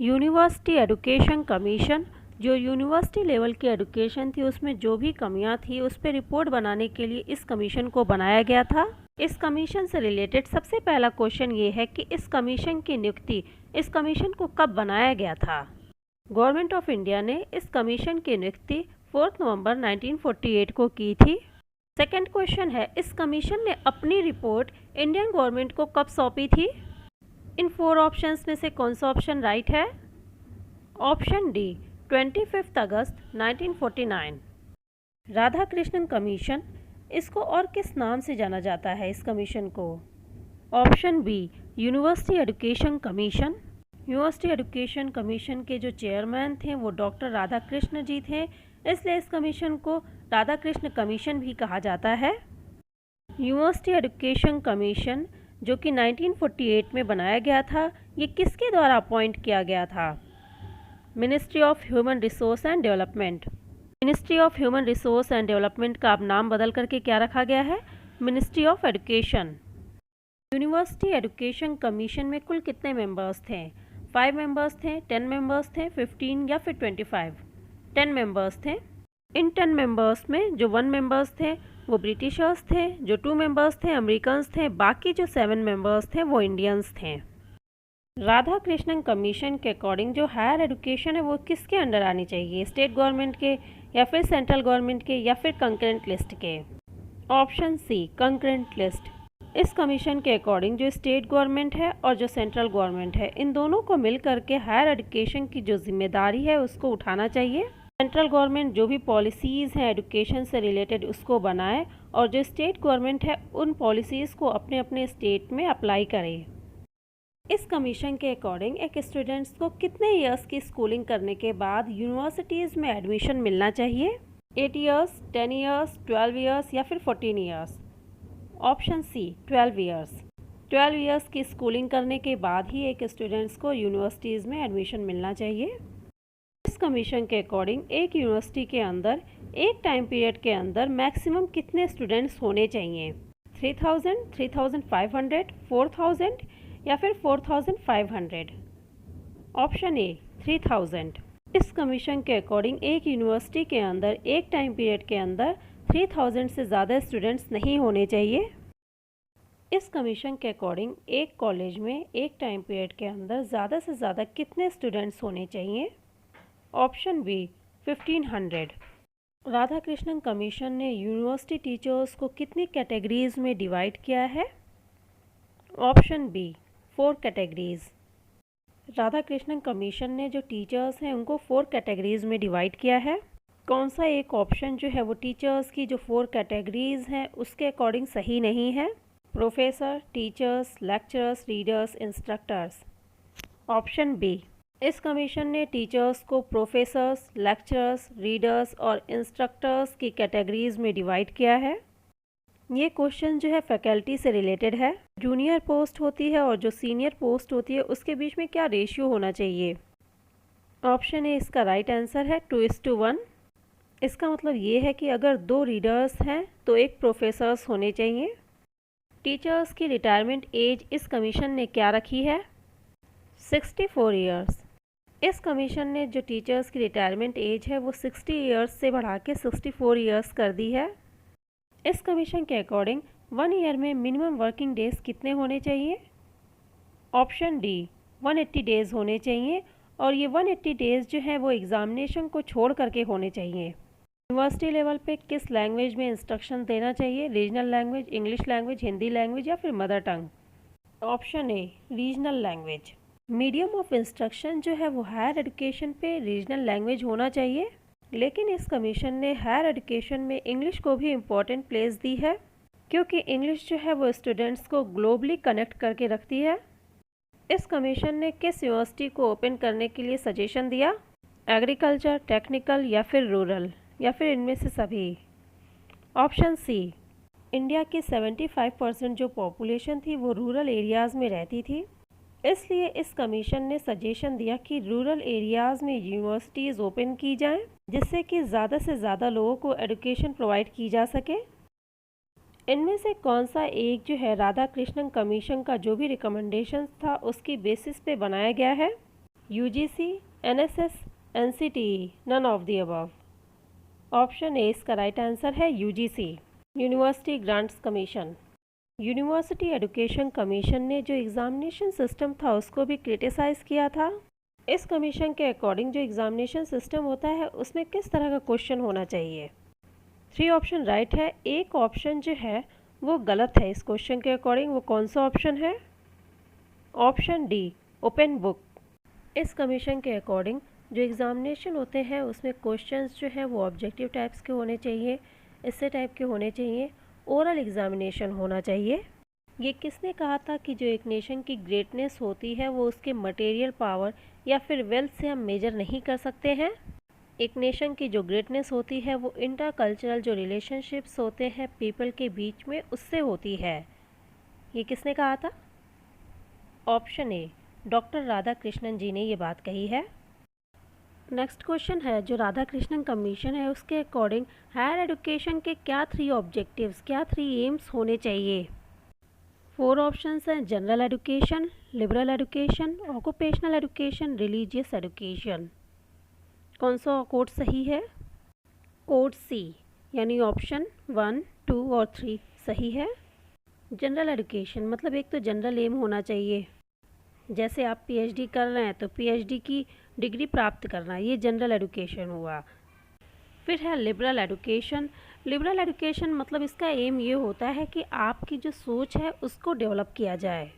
University education commission जो university level की education थी उसमें जो भी कमियां थी उस पर रिपोर्ट बनाने के लिए इस कमीशन को बनाया गया था। इस कमीशन से रिलेटेड सबसे पहला क्वेश्चन ये है कि इस कमीशन की नियुक्ति इस कमीशन को कब बनाया गया था। गवर्नमेंट ऑफ इंडिया ने इस कमीशन की नियुक्ति 4 नवंबर 1948 को की थी। सेकेंड क्वेश्चन है, इस कमीशन ने अपनी रिपोर्ट इंडियन गवर्नमेंट को कब सौंपी थी। इन 4 ऑप्शंस में से कौन सा ऑप्शन राइट है। ऑप्शन डी 25 अगस्त 1949। राधाकृष्णन कमीशन, इसको और किस नाम से जाना जाता है इस कमीशन को। Option B university education commission. University education commission के जो चेयरमैन थे वो डॉक्टर राधाकृष्ण जी थे, इसलिए इस कमीशन को राधाकृष्ण कमीशन भी कहा जाता है। यूनिवर्सिटी एजुकेशन कमीशन जो कि 1948 में बनाया गया था, ये किसके द्वारा अपॉइंट किया गया था। Ministry of human resource and development. Ministry of human resource and development का अब नाम बदल करके क्या रखा गया है, ministry of education. University education commission में कुल कितने मेंबर्स थे। 5 मेंबर्स थे, 10 मेंबर्स थे, 15 या फिर 25। 10 मेंबर्स थे। इन 10 मेंबर्स में जो 1 मेंबर्स थे वो ब्रिटिशर्स थे, जो 2 मेंबर्स थे अमेरिकन्स थे, बाकी जो 7 मेंबर्स थे वो इंडियंस थे। राधाकृष्णन कमीशन के अकॉर्डिंग जो हायर एजुकेशन है वो किसके अंडर आनी चाहिए, स्टेट गवर्नमेंट के या फिर सेंट्रल गवर्नमेंट के या फिर कंकरेंट लिस्ट के। Option C concurrent list. इस कमीशन के अकॉर्डिंग जो स्टेट गवर्नमेंट है और जो सेंट्रल गवर्नमेंट है, इन दोनों को मिल करके हायर एजुकेशन की जो जिम्मेदारी है उसको उठाना चाहिए। सेंट्रल गवर्नमेंट जो भी पॉलिसीज़ हैं एजुकेशन से रिलेटेड उसको बनाए और जो स्टेट गवर्नमेंट है उन पॉलिसीज़ को अपने अपने स्टेट में अप्लाई करे। इस कमीशन के अकॉर्डिंग एक स्टूडेंट्स को कितने ईयर्स की स्कूलिंग करने के बाद यूनिवर्सिटीज़ में एडमिशन मिलना चाहिए। 8 ईयर्स, 10 ईयर्स, 12 ईयर्स या फिर 14 years. Option C 12 years. 12 years की स्कूलिंग करने के बाद ही एक स्टूडेंट्स को यूनिवर्सिटीज़ में एडमिशन मिलना चाहिए। इस कमीशन के अकॉर्डिंग एक यूनिवर्सिटी के अंदर एक टाइम पीरियड के अंदर मैक्सिमम कितने स्टूडेंट्स होने चाहिए। 3000, 3500, 4000 या फिर 4500। Option A 3000। इस कमीशन के अकॉर्डिंग एक यूनिवर्सिटी के अंदर एक टाइम पीरियड के अंदर 3000 से ज़्यादा स्टूडेंट्स नहीं होने चाहिए। इस कमीशन के अकॉर्डिंग एक कॉलेज में एक टाइम पीरियड के अंदर ज़्यादा से ज़्यादा कितने स्टूडेंट्स होने चाहिए। Option B 1500। राधाकृष्णन कमीशन ने यूनिवर्सिटी टीचर्स को कितनी कैटेगरीज में डिवाइड किया है। Option B 4 categories. Radhakrishnan commission ने जो टीचर्स हैं उनको 4 कैटेगरीज में डिवाइड किया है। कौन सा एक ऑप्शन जो है वो टीचर्स की जो 4 कैटेगरीज हैं उसके अकॉर्डिंग सही नहीं है। Professor, teachers, lecturers, readers, instructors. Option B. इस कमीशन ने टीचर्स को प्रोफेसर्स, लेक्चरर्स, रीडर्स और इंस्ट्रक्टर्स की कैटेगरीज में डिवाइड किया है। ये क्वेश्चन जो है फैकल्टी से रिलेटेड है। जूनियर पोस्ट होती है और जो सीनियर पोस्ट होती है उसके बीच में क्या रेशियो होना चाहिए। ऑप्शन ए इसका राइट आंसर है 2:1। इसका मतलब ये है कि अगर 2 रीडर्स हैं तो 1 प्रोफेसर्स होने चाहिए। टीचर्स की रिटायरमेंट एज इस कमीशन ने क्या रखी है, 64 ईयर्स। इस कमीशन ने जो टीचर्स की रिटायरमेंट एज है वो 60 ईयर्स से बढ़ा के 64 ईयर्स कर दी है। इस कमीशन के अकॉर्डिंग 1 ईयर में मिनिमम वर्किंग डेज कितने होने चाहिए। ऑप्शन डी 180 डेज़ होने चाहिए और ये 180 डेज़ जो है वो एग्ज़ामिनेशन को छोड़ करके होने चाहिए। यूनिवर्सिटी लेवल पे किस लैंग्वेज में इंस्ट्रक्शन देना चाहिए, regional language, English language, Hindi language या फिर mother tongue. Option A regional language. Medium of instruction जो है वो हायर एजुकेशन पे रीजनल लैंग्वेज होना चाहिए, लेकिन इस कमीशन ने हायर एजुकेशन में इंग्लिश को भी इम्पोर्टेंट प्लेस दी है क्योंकि इंग्लिश जो है वो स्टूडेंट्स को ग्लोबली कनेक्ट करके रखती है। इस कमीशन ने किस यूनिवर्सिटी को ओपन करने के लिए सजेशन दिया, एग्रीकल्चर, टेक्निकल या फिर रूरल या फिर इनमें से सभी। Option C. इंडिया की 75% जो पॉपुलेशन थी वो रूरल एरियाज़ में रहती थी, इसलिए इस कमीशन ने सजेशन दिया कि रूरल एरियाज़ में यूनिवर्सिटीज़ ओपन की जाएं जिससे कि ज़्यादा से ज़्यादा लोगों को एजुकेशन प्रोवाइड की जा सके। इनमें से कौन सा एक जो है राधाकृष्णन कमीशन का जो भी रिकमेंडेशंस था उसकी बेसिस पे बनाया गया है। UGC, NSS, NCTE, none of the above. Option A इसका राइट आंसर है UGC, university grants commission. University education commission ने जो एग्ज़ामिनेशन सिस्टम था उसको भी क्रिटिसाइज़ किया था। इस कमीशन के अकॉर्डिंग जो एग्ज़ामिनेशन सिस्टम होता है उसमें किस तरह का क्वेश्चन होना चाहिए। 3 ऑप्शन राइट है, एक ऑप्शन जो है वो गलत है। इस क्वेश्चन के अकॉर्डिंग वो कौन सा ऑप्शन है? Option D, open book. इस कमीशन के अकॉर्डिंग जो एग्ज़ामिनेशन होते हैं उसमें क्वेश्चंस जो हैं वो ऑब्जेक्टिव टाइप्स के होने चाहिए, इससे टाइप के होने चाहिए, ओरल एग्ज़ामिनेशन होना चाहिए। ये किसने कहा था कि जो एक नेशन की ग्रेटनेस होती है वो उसके मटेरियल पावर या फिर वेल्थ से हम मेजर नहीं कर सकते हैं। एक नेशन की जो ग्रेटनेस होती है वो इंटरकल्चरल जो रिलेशनशिप्स होते हैं पीपल के बीच में उससे होती है। ये किसने कहा था? Option A, doctor Radhakrishnan ji ने ये बात कही है। नेक्स्ट क्वेश्चन है, जो राधा कृष्णन कमीशन है उसके अकॉर्डिंग हायर एजुकेशन के क्या 3 ऑब्जेक्टिव्स, क्या 3 एम्स होने चाहिए? 4 ऑप्शंस हैं, general education, liberal education, occupational education, religious education. कौन सा कोड सही है? कोड सी यानी ऑप्शन 1, 2 और 3 सही है। जनरल एजुकेशन मतलब एक तो जनरल एम होना चाहिए, जैसे आप पीएचडी कर रहे हैं तो पीएचडी की डिग्री प्राप्त करना, ये जनरल एजुकेशन हुआ। फिर है लिबरल एजुकेशन। लिबरल एजुकेशन मतलब इसका एम ये होता है कि आपकी जो सोच है उसको डेवलप किया जाए।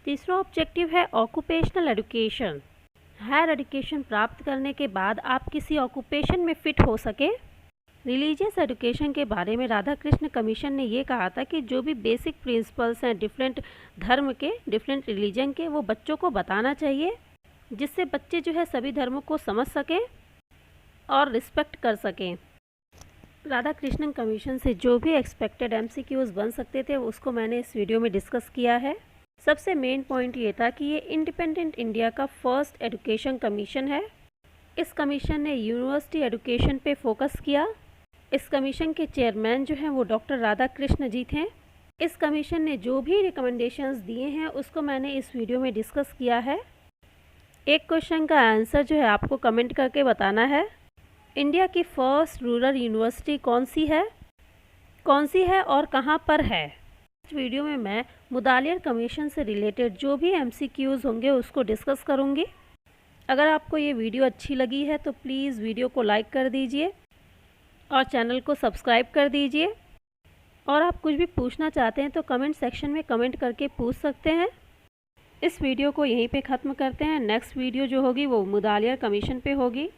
तीसरा ऑब्जेक्टिव है ऑक्यूपेशनल एजुकेशन। हायर एजुकेशन प्राप्त करने के बाद आप किसी ऑक्यूपेशन में फिट हो सके। रिलीजियस एजुकेशन के बारे में राधा कृष्ण कमीशन ने ये कहा था कि जो भी बेसिक प्रिंसिपल्स हैं डिफरेंट धर्म के, डिफरेंट रिलीजन के, वो बच्चों को बताना चाहिए, जिससे बच्चे जो है सभी धर्मों को समझ सकें और रिस्पेक्ट कर सकें। राधा कृष्णन कमीशन से जो भी एक्सपेक्टेड MCQs बन सकते थे उसको मैंने इस वीडियो में डिस्कस किया है। सबसे मेन पॉइंट ये था कि ये इंडिपेंडेंट इंडिया का फर्स्ट एजुकेशन कमीशन है। इस कमीशन ने यूनिवर्सिटी एजुकेशन पे फोकस किया। इस कमीशन के चेयरमैन जो हैं वो डॉक्टर राधा कृष्ण जी थे। इस कमीशन ने जो भी रिकमेंडेशंस दिए हैं उसको मैंने इस वीडियो में डिस्कस किया है। एक क्वेश्चन का आंसर जो है आपको कमेंट करके बताना है। इंडिया की फर्स्ट रूरल यूनिवर्सिटी कौन सी है और कहाँ पर है? इस वीडियो में मैं मुदालियर कमीशन से रिलेटेड जो भी MCQs होंगे उसको डिस्कस करूँगी। अगर आपको ये वीडियो अच्छी लगी है तो प्लीज़ वीडियो को लाइक कर दीजिए और चैनल को सब्सक्राइब कर दीजिए। और आप कुछ भी पूछना चाहते हैं तो कमेंट सेक्शन में कमेंट करके पूछ सकते हैं। इस वीडियो को यहीं पे ख़त्म करते हैं। नेक्स्ट वीडियो जो होगी वो मुदालियर कमीशन पे होगी।